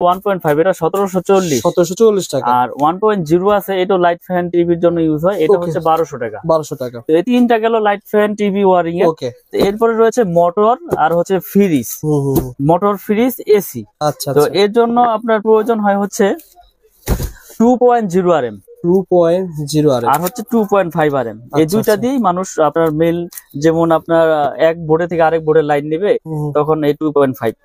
1.5 এটা 1740 টাকা। আর 1.0 আছে, এটা লাইট ফ্যান টিভির জন্য ইউজ হয়, এটা হচ্ছে 1200 টাকা। 1200 টাকা। তো এই তিনটা গেল লাইট ফ্যান টিভি ওয়ারিং এর। এরপরে রয়েছে মোটর আর হচ্ছে ফ্রিজ, মোটর ফ্রিজ এসি। আচ্ছা, তো এর জন্য আপনার প্রয়োজন হয় হচ্ছে 2.0 RM 2.0 RM আর হচ্ছে 2.5 RM। এই দুইটা দিয়েই মানুষ আপনার মেল, যেমন আপনার এক বোর্ডে থেকে আরেক বোর্ডে লাইন নেবে, তখন এই 2.5।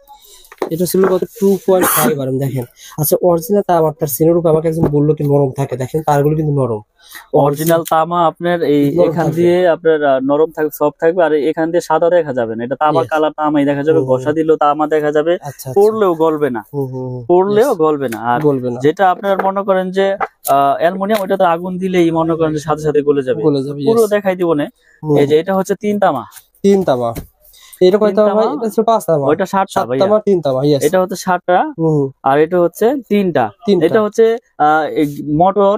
এটা ছিল কত? 2.5 RM। দেখেন, আচ্ছা অরিজিনাল তামা আপনার সিনের উপর আমাকে একজন বললো কি নরম থাকে, দেখেন তারগুলো কিন্তু নরম। অরিজিনাল তামা আপনার এই এখান দিয়ে আপনার নরম থাকবে, সফট থাকবে, আর এখান দিয়ে সাদা দেখা যাবে না, এটা তামা কালার তামাই দেখা যাবে, ঘষা দিলেও তামা দেখা যাবে, পড়লেও গলবে না, পড়লেও গলবে না। আর যেটা আপনার মনে করেন যে অ্যালুমিনিয়াম, ওটা তো আগুন দিলেই মনে করেন যে সাথে সাথে গলে যাবে, পুরো দেখাই দিব না। এই যে এটা হচ্ছে 3 তামা। এটা কয় তামা ভাই? এটা হচ্ছে 5 তামা। ওইটা 7 টা ভাই, 3 তামা। এটা হচ্ছে 7 টা, আর এটা হচ্ছে 3টা। এটা হচ্ছে মোটর,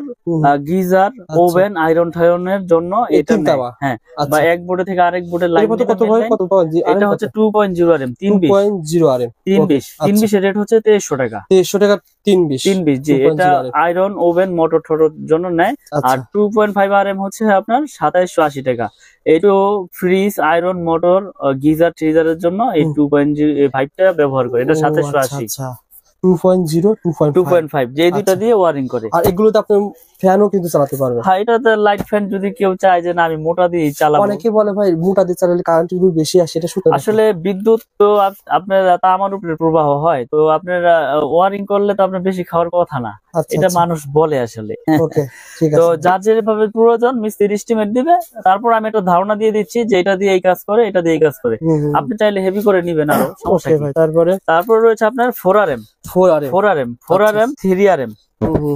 গিজার, ওভেন, আয়রন ঠায়রনের জন্য এটা তামা। হ্যাঁ, বা এক বোর্ডে থেকে আরেক বোর্ডে লাইন কত ভাই? কত পাওয়া যায়? এটা হচ্ছে 2.0 RM 2.0 RM 320 এর রেট হচ্ছে 2300 টাকা। 2300 টাকা 320। জি, এটা আয়রন, ওভেন, মোটর ঠোটর জন্য নেয়। আর 2.5 RM হচ্ছে আপনার 2780 টাকা। এইটা ফ্রিজ, আয়রন, মোটর, গিজার, ট্রিজারের জন্য এই 2.5 টা ব্যবহার করে, এটা 2780। 2.5 যে দুইটা দিয়ে ওয়ারিং করে। আর এগুলোতে আপনি ফ্যানও কিন্তু চালাতে পারবেন। হ্যাঁ, এটাতে লাইট ফ্যান যদি কেউ চায় যে না আমি মোটা দিয়ে চালাবো। অনেকে বলে ভাই মোটা দিয়ে চালালে কারেন্ট বিল বেশি আসে, এটা সত্যি? আসলে বিদ্যুৎ তো আপনার তামার উপরে প্রবাহ হয়, তো আপনার ওয়ারিং করলে তো আপনার বেশি খাওয়ার কথা না, এটা মানুষ বলে আসলে। তো যার যেভাবে প্রয়োজন মিস্ত্রি এস্টিমেট দিবে, তারপর আমি একটা ধারণা দিয়ে দিচ্ছি যে এটা দিয়ে এই কাজ করে, এটা দিয়ে এই কাজ করে। আপনি চাইলে হেভি করে নিবেন আরো, সমস্যা কি? তারপরে রয়েছে আপনার 4 RM 3 RM।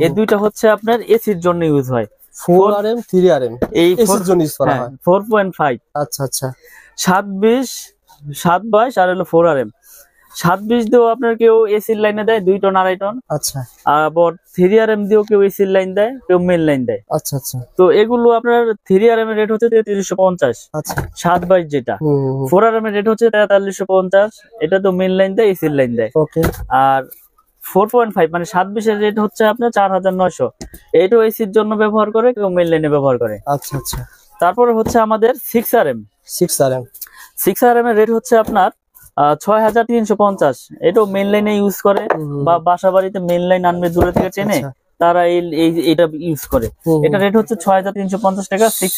এই দুইটা হচ্ছে আপনার এসির জন্য ইউজ হয়। 4 RM 3 RM এই এসির জন্য ইউজ করা হয়। 4.5। আচ্ছা 720 722 আর হলো 4 RM। 720 দিয়েও আপনার কেউ এসির লাইনে দেয় 2 টন 2.5 টন। আচ্ছা। আবার 3 RM দিয়েও কেউ এসির লাইন দেয়, কেউ মেল লাইন দেয়। আচ্ছা। তো এগুলো আপনার 3 RM এর রেট হচ্ছে 3350। আচ্ছা। 722 যেটা। 4 RM এর রেট হচ্ছে 4350। এটা তো মেল লাইন দেয়, এসির লাইন দেয়। আর 4.5 মানে 720 এর রেট হচ্ছে আপনার 4900। এইটাও এসির জন্য ব্যবহার করে, কেউ মেল লাইনে ব্যবহার করে। আচ্ছা। তারপরে হচ্ছে আমাদের 6 RM এর রেট হচ্ছে আপনার 6350। এটাও মেন লাইনে ইউজ করে, বা বাসা বাড়িতে মেন লাইন আনবে দূরে থেকে টেনে, তারা এইটা ইউজ করে। এটা রেট হচ্ছে 6350 টাকা। 6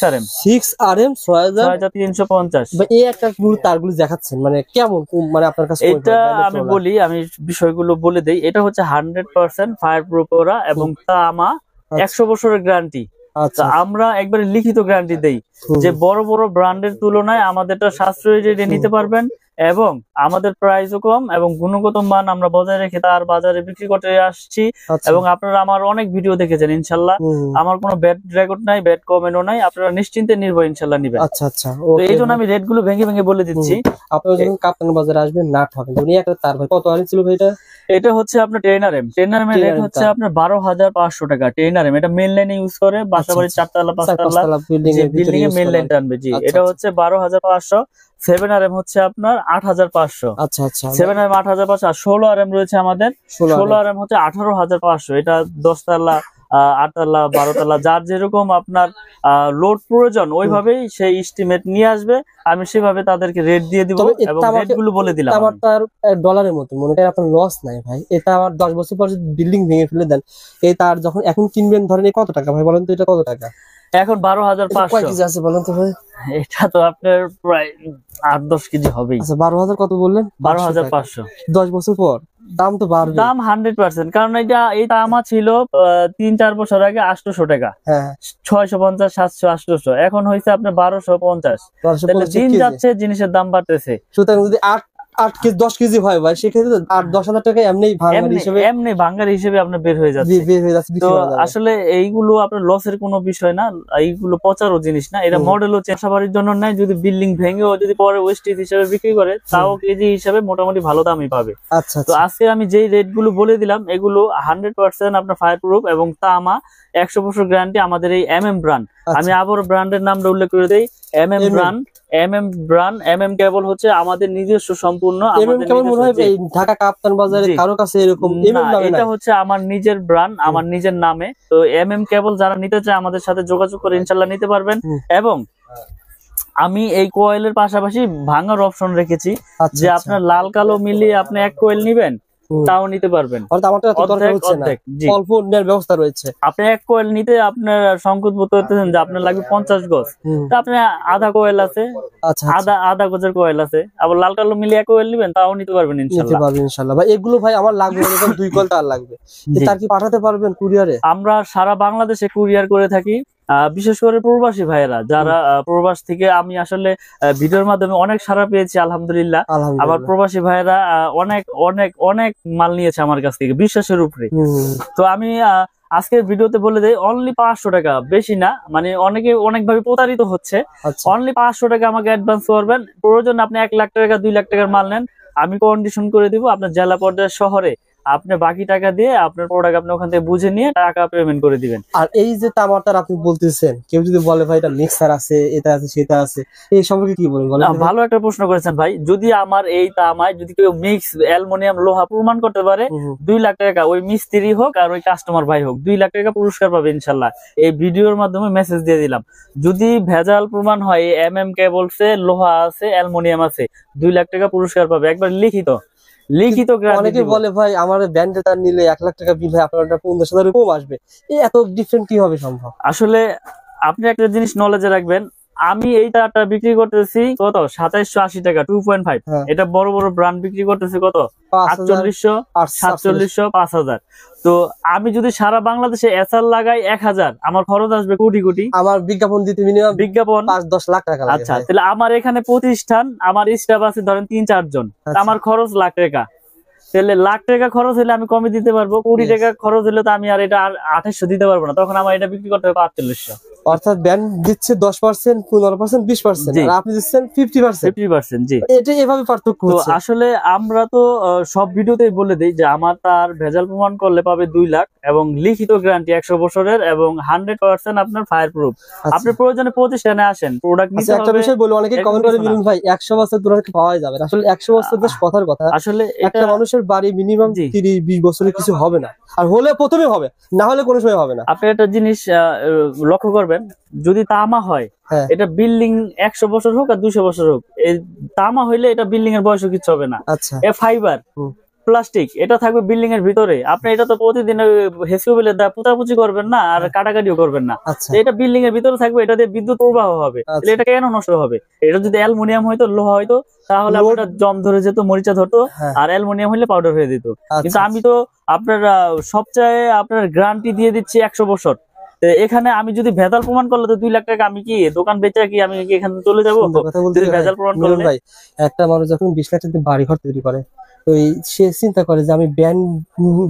RM 6350। এই একটা তারগুলো দেখাচ্ছেন মানে কেমন, মানে আপনার কাছে? এটা আমি বলি, আমি বিষয়গুলো বলে দেই। এটা হচ্ছে 100% ফায়ার প্রুফ করা এবং তামা, 100 বছরের গ্যারান্টি। আমরা একবারে লিখিত গ্যারান্টি দেই যে বড় বড় ব্র্যান্ডের তুলনায় আমাদেরটা সাশ্রয়ী রেটে নিতে পারবেন, এবং আমাদের প্রাইসও কম, এবং গুণগত মান আমরা বজায় রেখে তার বাজারে বিক্রি করতে আসছি। এবং আপনারা আমার অনেক ভিডিও দেখেছেন, ইনশাল্লাহ আমার কোনো ব্যাড রেকর্ড নাই, ব্যাড কমেন্টও নাই, আপনারা নিশ্চিন্তে নির্ভয় ইনশাল্লাহ নিবেন। আচ্ছা। তো এই জন্য আমি রেট গুলো ভেঙে ভেঙে বলে দিচ্ছি। আপনারা যখন কাপ্তান বাজারে আসবেন না ঠকেন। উনি একটা তার ভাই কত আনছিল ভাই? এটা হচ্ছে আপনার 10 RM। 10 RM এর রেট হচ্ছে আপনার 12500 টাকা। 10 RM এটা মেইন লাইনে ইউজ করে, বাসাবাড়ির 4 তলা 5 তলা বিল্ডিং এ মেইন লাইন টানবে। জি, এটা হচ্ছে 12500। 7 RM হচ্ছে আপনার 8500। আচ্ছা। 7 RM 8500। আর 16 RM রয়েছে আমাদের। 16 RM হচ্ছে 18500। এটা 10 তলা, 8 তলা, 12 তলা, যার যেরকম আপনার লোড প্রয়োজন ওইভাবেই সেই এস্টিমেট নিয়ে আসবে, আমি সেভাবে তাদেরকে রেট দিয়ে দিব এবং রেট গুলো বলে দিলাম। আমার তার ডলারের মতো মনে করেন আপনার লস নাই ভাই। এটা আমার 10 বছর পর যদি বিল্ডিং ভেঙে ফেলে দেন, এই তার যখন এখন কিনবেন ধরেন কত টাকা ভাই বলেন তো? এটা কত টাকা এখন? 12500। কয় কেজি আছে বলেন তো ভাই? এটা তো আপনার প্রায় 8-10 কেজি হবেই। আচ্ছা, 12000 কত বললেন? 12500। 10 বছর পর দাম তো বাড়বে। দাম 100%, কারণ এই তামা ছিল 3-4 বছর আগে 800 টাকা। 650, 700, 800। এখন হয়েছে আপনার 1250। দিন যাচ্ছে জিনিসের দাম বাড়তেছে। সুতরাং যদি 8 কেজি 10 কেজি হয় ভাই, সেক্ষেত্রে 8-10,000 টাকা এমনি ভাঙার হিসেবে আপনার বের হয়ে যাচ্ছে। তো আসলে এইগুলো আপনার লসের কোনো বিষয় না, এইগুলো পচারও জিনিস না। এটা মডেলও চাষাবাড়ির জন্য নাই। যদি বিল্ডিং ভেঙেও যদি পরে ওয়েস্টেজ হিসেবে বিক্রি করে, তাও কেজি হিসেবে মোটামুটি ভালো দামই পাবে। তো আজকে আমি যেই রেট গুলো বলে দিলাম, এগুলো 100% আপনার ফায়ার প্রুফ এবং তামা, 100 বছর গ্যারান্টি। আমাদের এই MM ব্র্যান্ড, আমি আবার ব্র্যান্ডের নামটা উল্লেখ করে দেই, MM ব্র্যান্ড। MM কেবল হচ্ছে আমাদের নিজস্ব সম্পদ। সম্পূর্ণ এমএম কেবল মনে হয় এই ঢাকা কাপ্তান বাজারে কারো কাছে এরকম এমএম নামে এটা হচ্ছে আমার নিজের ব্র্যান্ড, আমার নিজের নামে। তো এমএম কেবল যারা নিতে চায় আমাদের সাথে যোগাযোগ করে ইনশাআল্লাহ নিতে পারবেন। এবং আমি এই কোয়েলের পাশাপাশি ভাঙার অপশন রেখেছি, যে আপনার লাল কালো মিলিয়ে আপনি এক কোয়েল নিবেন তাও নিতে পারবেন। অল্প নেওয়ার ব্যবস্থা রয়েছে। আপনি এক কোয়েল নিতে আপনার সংকোচ বোধ করতেছেন যে আপনার লাগবে 50 গজ, তা আপনি আধা কোয়েল আছে, আধা গজের কোয়েল আছে, আবার লাল কালো মিলিয়ে এক কোয়েল নিবেন তাও নিতে পারবেন ইনশাআল্লাহ। ভাই এগুলো ভাই আমার লাগবে এরকম 2 কোয়েল তার লাগবে, তার কি পাঠাতে পারবেন কুরিয়ারে? আমরা সারা বাংলাদেশে কুরিয়ার করে থাকি। বিশেষ করে প্রবাসী ভাইয়েরা যারা প্রবাস থেকে, আমি আসলে ভিডিওর মাধ্যমে অনেক সাড়া পেয়েছি আলহামদুলিল্লাহ। আবার প্রবাসী ভাইয়েরা অনেক অনেক অনেক মাল নিয়েছে আমার কাছ থেকে বিশ্বাসের উপরে। তো আমি আজকের ভিডিওতে বলে দেই, অনলি 500 টাকা, বেশি না, মানে অনেকে অনেকভাবে প্রতারিত হচ্ছে। অনলি 500 টাকা আমাকে অ্যাডভান্স করবেন। প্রয়োজন আপনি 1 লাখ টাকা 2 লাখ টাকার মাল নেন, আমি কন্ডিশন করে দিব আপনার জেলা পর্যায়ের শহরে। আপনি বাকি টাকা দিয়ে আপনার প্রোডাক্ট আপনি ওখান থেকে বুঝে নিয়ে টাকা পেমেন্ট করে দিবেন। আর এই যে তামাটার আপনি বলতেছেন, কেউ যদি বলে ভাই এটা মিক্সার আছে, এটা আছে, সেটা আছে, এই সম্পর্কে কি বলেন? ভালো একটা প্রশ্ন করেছেন ভাই। যদি আমার এই তামায় যদি কেউ মিক্স অ্যালুমিনিয়াম লোহা প্রমাণ করতে পারে, 2 লাখ টাকা, ওই মিস্ত্রি হোক আর ওই কাস্টমার ভাই হোক, 2 লাখ টাকা পুরস্কার পাবে ইনশাল্লাহ। এই ভিডিওর মাধ্যমে মেসেজ দিয়ে দিলাম। যদি ভেজাল প্রমাণ হয় এমএম কেবলসে লোহা আছে অ্যালুমিনিয়াম আছে, 2 লাখ টাকা পুরস্কার পাবে, একবার লিখিত। অনেকে বলে ভাই আমার ব্যান্ডে তার নিলে 1 লাখ টাকা বিল হয়, আপনার 50,000 কম আসবে, এত ডিফারেন্ট কিভাবে সম্ভব? আসলে আপনি একটা জিনিস নলেজে রাখবেন, আমি এই তারটা বিক্রি করতেছি কত 2780 টাকা 2.5। এটা বড় বড় ব্র্যান্ড বিক্রি করতেছি কত 4800 4700 5000। তো আমি যদি সারা বাংলাদেশে এসআর লাগাই 1000, আমার খরচ আসবে কোটি কোটি। আমার বিজ্ঞাপন দিতে মিনিমাম বিজ্ঞাপন 5-10 লাখ টাকা লাগে। আচ্ছা, তাহলে আমার এখানে প্রতিষ্ঠান, আমার স্টাফ আছে ধরেন 3-4 জন, আমার খরচ লাখ টাকা। তাহলে লাখ টাকা খরচ হলে আমি কমে দিতে পারবো, কোটি টাকা খরচ হলে তো আমি আর এটা 2800 দিতে পারবো না, তখন আমার এটা বিক্রি করতে হবে 4500। অর্থাৎ ব্যান্ড দিচ্ছে 10%, 15%, 20%, আর আপনি দিচ্ছেন 50%। জি, এটা এভাবে পার্থক্য হচ্ছে। আসলে আমরা তো সব ভিডিওতেই বলে দেই যে আমার তার ভেজাল প্রমাণ করলে পাবে 2 লাখ এবং লিখিত গ্যারান্টি 100 বছরের এবং 100% আপনার ফায়ার প্রুফ। আপনি প্রয়োজনে প্রতিষ্ঠানে আসেন, প্রোডাক্ট নিতে হবে। একটা বিষয় বলি, অনেকে কমেন্ট করে মিলন ভাই 100 বছর প্রোডাক্ট পাওয়া যাবে না। আসলে 100 বছর বেশ কথার কথা। আসলে একটা মানুষের বাড়ি মিনিমাম 30-20 বছরের কিছু হবে না, আর হলে প্রথমে হবে, না হলে কোনো সময় হবে না। আপনি একটা জিনিস লক্ষ্য করবেন, যদি তামা হয় এটা বিল্ডিং 100 বছর হোক আর 200 বছর হোক, এই তামা হইলে এটা বিল্ডিং এর বয়স কিছু হবে না। আচ্ছা, ফাইবার প্লাস্টিক এটা থাকবে বিল্ডিং এর ভিতরে, আপনি এটা তো প্রতিদিন হেসুবেলে পুতাপুচি করবেন না আর কাটাকাটিও করবেন না। এটা বিল্ডিং এর ভিতরে থাকবে, এটা দিয়ে বিদ্যুৎ প্রবাহ হবে, এটা কেন নষ্ট হবে? এটা যদি অ্যালুমিনিয়াম হয়তো, লোহা হয়তো, তাহলে আপনার জম ধরে যেত, মরিচা ধরতো, আর অ্যালুমিনিয়াম হলে পাউডার হয়ে যেত। কিন্তু আমি তো আপনার সবচেয়ে আপনার গ্যারান্টি দিয়ে দিচ্ছি 100 বছর। এখানে আমি যদি ভেজাল প্রমাণ করলে তো 2 লাখ টাকা আমি কি দোকান বেচা কি আমি কি এখানে চলে যাবো? ভেজাল প্রমাণ করলে ভাই, একটা মানুষ যখন 20 লাখ টাকা বাড়ি ঘর তৈরি করে, ওই সে চিন্তা করে যে আমি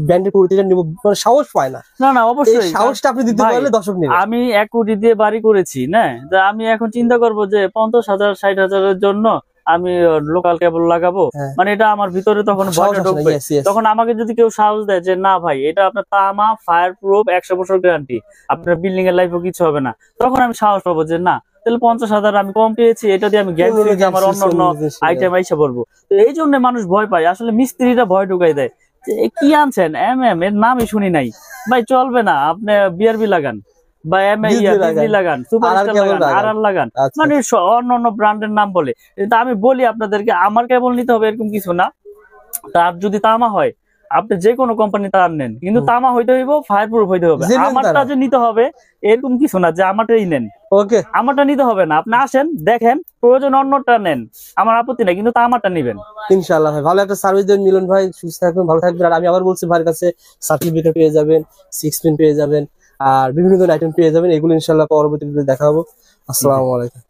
ব্র্যান্ডের প্রতিটা নিব, মানে সাহস পায় না। না অবশ্যই সাহসটা আপনি দিতে পারলে দর্শক নেবে। আমি 1 কোটি দিয়ে বাড়ি করেছি না, আমি এখন চিন্তা করবো যে 50,000 60,000-এর জন্য আমি লোকাল কেবল লাগাবো, মানে এটা আমার ভিতরে তখন ভয়টা ঢুকবে। তখন আমাকে যদি কেউ সাহস দেয় যে না ভাই এটা আপনার তামা ফায়ার প্রুফ 100 বছর গ্যারান্টি, আপনার বিল্ডিং এর লাইফও কিছু হবে না, তখন আমি সাহস পাবো যে না, তাহলে 50,000 আমি কম পেয়েছি, এটা দিয়ে আমি গ্যারান্টি আমার অন্য আইটেম আইসা পড়বো। তো এই জন্য মানুষ ভয় পায়, আসলে মিস্ত্রিরা ভয় ঢুকাই দেয় যে কি আনছেন এমএম, এর নামই শুনি নাই ভাই, চলবে না, আপনি বিআরবি লাগান বা লাগান, সুপারস্টার লাগান, আরআর লাগান, মানে অন্য ব্র্যান্ডের নাম বলে। কিন্তু আমি বলি আপনাদেরকে, আমার কেবল নিতে হবে এরকম কিছু না। তার যদি তামা হয় আপনি যে কোনো কোম্পানি তার নেন, কিন্তু তামা হইতে হইব, ফায়ার প্রুফ হইতে হবে। আমারটা যে নিতে হবে এরকম কিছু না যে আমারটাই নেন, আমারটা নিতে হবে না। আপনি আসেন, দেখেন, প্রয়োজন অন্যটা নেন, আমার আপত্তি নাই, কিন্তু তামারটা নিবেন ইনশাআল্লাহ। ভাই ভালো একটা সার্ভিস দেন মিলন ভাই, সুস্থ থাকবেন, ভালো থাকবেন। আর আমি আবার বলছি, ভাইয়ের কাছে সার্টিফিকেট পেয়ে যাবেন, 6 পিন পেয়ে যাবেন, আর বিভিন্ন ধরনের আইটেম পেয়ে যাবেন। এগুলো ইনশাআল্লাহ পরবর্তী ভিডিওতে দেখাবো। আসসালামু আলাইকুম।